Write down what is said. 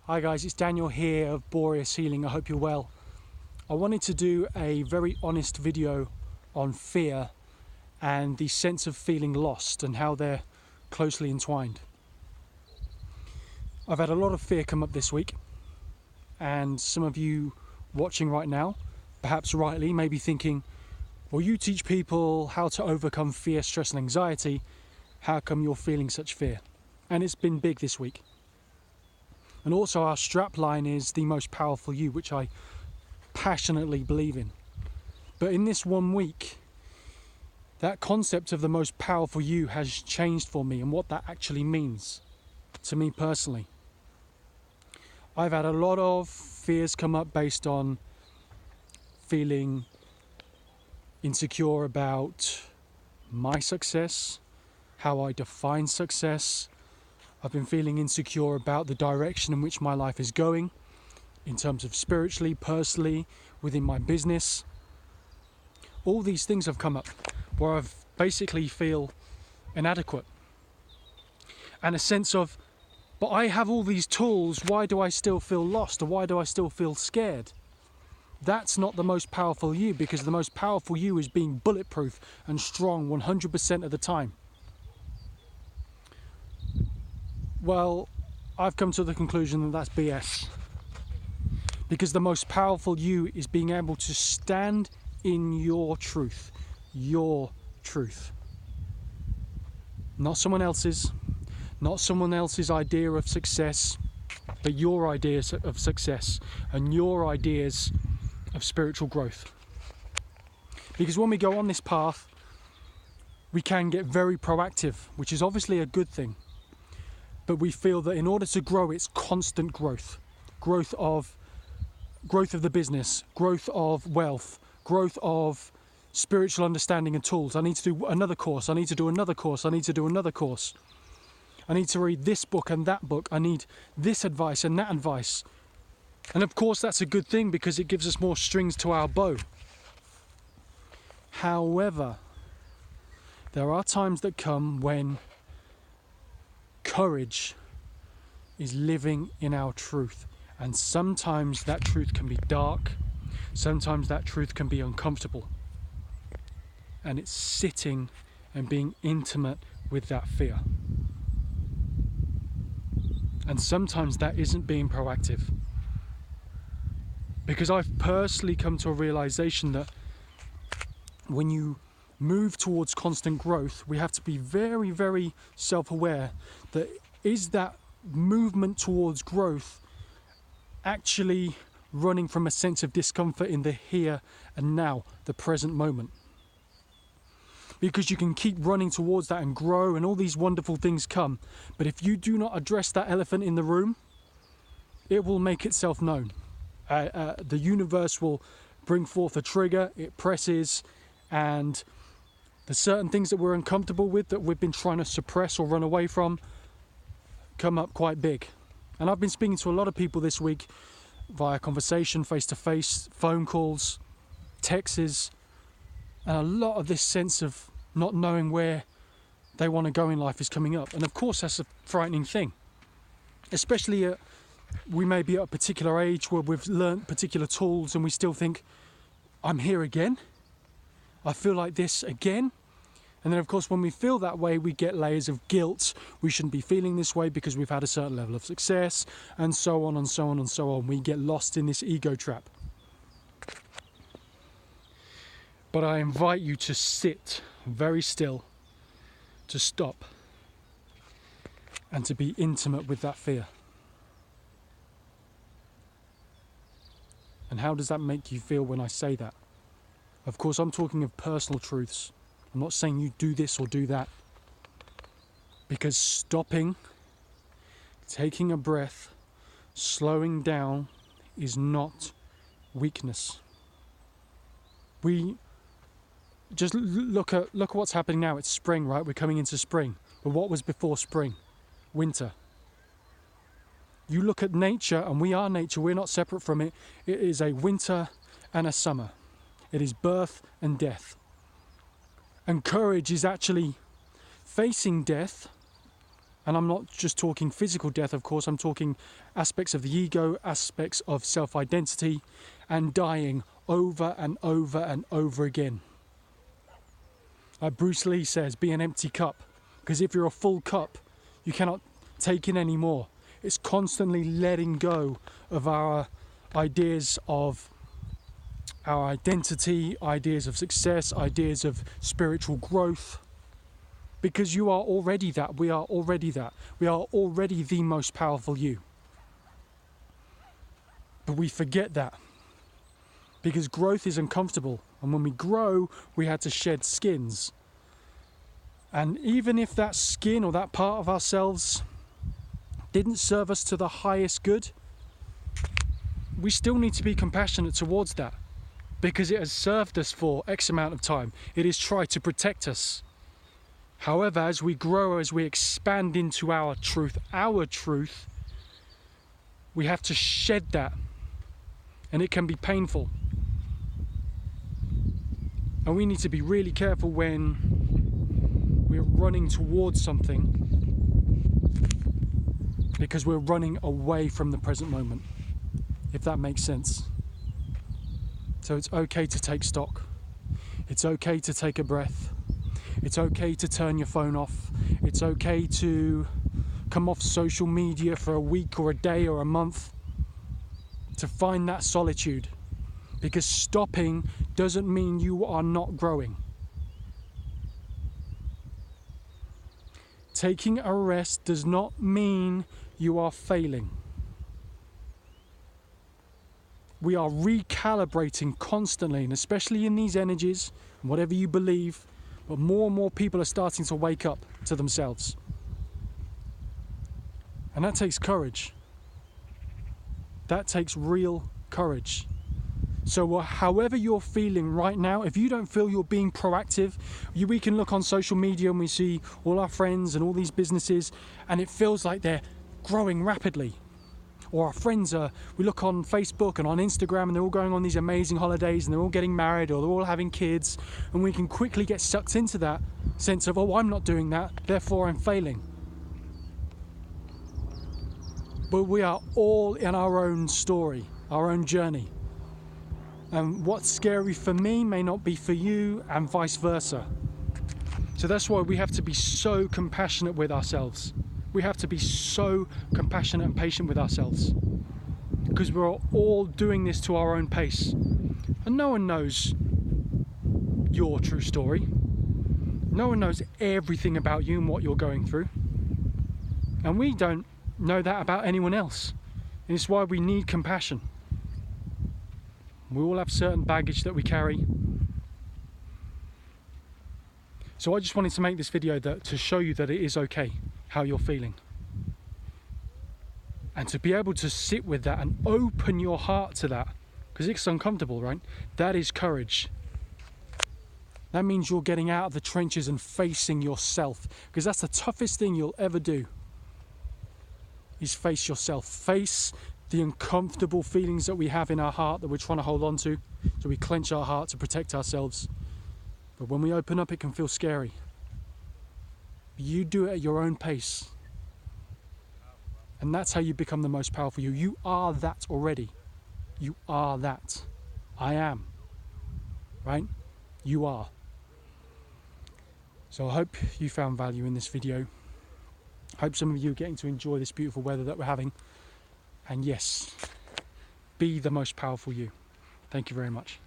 Hi guys, it's Daniel here of Boreas Healing. I hope you're well. I wanted to do a very honest video on fear and the sense of feeling lost and how they're closely entwined. I've had a lot of fear come up this week, and some of you watching right now, perhaps rightly, may be thinking, well, you teach people how to overcome fear, stress and anxiety. How come you're feeling such fear? And it's been big this week. And also our strapline is the most powerful you, which I passionately believe in. But in this 1 week, that concept of the most powerful you has changed for me and what that actually means to me personally. I've had a lot of fears come up based on feeling insecure about my success, how I define success. I've been feeling insecure about the direction in which my life is going, in terms of spiritually, personally, within my business. All these things have come up where I basically feel inadequate. And a sense of, but I have all these tools, why do I still feel lost, or why do I still feel scared? That's not the most powerful you, because the most powerful you is being bulletproof and strong 100% of the time. Well, I've come to the conclusion that that's BS. Because the most powerful you is being able to stand in your truth. Your truth. Not someone else's. Not someone else's idea of success, but your ideas of success and your ideas of spiritual growth. Because when we go on this path, we can get very proactive, which is obviously a good thing. But we feel that in order to grow, it's constant growth. Growth of the business, growth of wealth, growth of spiritual understanding and tools. I need to do another course, I need to do another course, I need to do another course. I need to read this book and that book, I need this advice and that advice. And of course that's a good thing because it gives us more strings to our bow. However, there are times that come when courage is living in our truth, and sometimes that truth can be dark, sometimes that truth can be uncomfortable, and it's sitting and being intimate with that fear. And sometimes that isn't being proactive, because I've personally come to a realization that when you move towards constant growth, we have to be very, very self-aware that is that movement towards growth actually running from a sense of discomfort in the here and now, the present moment. Because you can keep running towards that and grow and all these wonderful things come, but if you do not address that elephant in the room, it will make itself known. The universe will bring forth a trigger, it presses, and the certain things that we're uncomfortable with, that we've been trying to suppress or run away from, come up quite big. And I've been speaking to a lot of people this week via conversation, face-to-face, phone calls, texts, and a lot of this sense of not knowing where they want to go in life is coming up. And of course that's a frightening thing, especially we may be at a particular age where we've learnt particular tools and we still think, I'm here again? I feel like this again? And then of course when we feel that way, we get layers of guilt. We shouldn't be feeling this way because we've had a certain level of success, and so on and so on and so on. We get lost in this ego trap. But I invite you to sit very still, to stop, and to be intimate with that fear. And how does that make you feel when I say that? Of course, I'm talking of personal truths. I'm not saying you do this or do that. Because stopping, taking a breath, slowing down is not weakness. We just look at what's happening now. It's spring, right? We're coming into spring. But what was before spring? Winter. You look at nature, and we are nature. We're not separate from it. It is a winter and a summer. It is birth and death. And courage is actually facing death And I'm not just talking physical death, of course, I'm talking aspects of the ego, aspects of self-identity, and dying over and over and over again. Like Bruce Lee says, be an empty cup. Because if you're a full cup, you cannot take in any more. It's constantly letting go of our ideas of our identity, ideas of success, ideas of spiritual growth. Because you are already that, we are already that. We are already the most powerful you. But we forget that. Because growth is uncomfortable. And when we grow, we had to shed skins. And even if that skin or that part of ourselves didn't serve us to the highest good, we still need to be compassionate towards that. Because it has served us for X amount of time. It has tried to protect us. However, as we grow, as we expand into our truth, we have to shed that. And it can be painful. And we need to be really careful when we're running towards something, because we're running away from the present moment, if that makes sense. So it's okay to take stock. It's okay to take a breath. It's okay to turn your phone off. It's okay to come off social media for a week or a day or a month to find that solitude. Because stopping doesn't mean you are not growing. Taking a rest does not mean you are failing. We are recalibrating constantly, and especially in these energies, whatever you believe, but more and more people are starting to wake up to themselves. And that takes courage. That takes real courage. So however you're feeling right now, if you don't feel you're being proactive, we can look on social media and we see all our friends and all these businesses, and it feels like they're growing rapidly. Or our friends we look on Facebook and on Instagram and they're all going on these amazing holidays and they're all getting married or they're all having kids, and we can quickly get sucked into that sense of, oh, I'm not doing that, therefore I'm failing. But we are all in our own story, our own journey. And what's scary for me may not be for you, and vice versa. So that's why we have to be so compassionate with ourselves. We have to be so compassionate and patient with ourselves, because we're all doing this to our own pace. And no one knows your true story. No one knows everything about you and what you're going through. And we don't know that about anyone else. And it's why we need compassion. We all have certain baggage that we carry. So I just wanted to make this video to show you that it is okay how you're feeling. And to be able to sit with that and open your heart to that, because it's uncomfortable, right? That is courage. That means you're getting out of the trenches and facing yourself, because that's the toughest thing you'll ever do, is face yourself. Face the uncomfortable feelings that we have in our heart that we're trying to hold on to. So we clench our heart to protect ourselves. But when we open up, it can feel scary. You do it at your own pace. And that's how you become the most powerful you. You are that already. You are that. I am. Right? You are. So I hope you found value in this video. I hope some of you are getting to enjoy this beautiful weather that we're having. And yes, be the most powerful you. Thank you very much.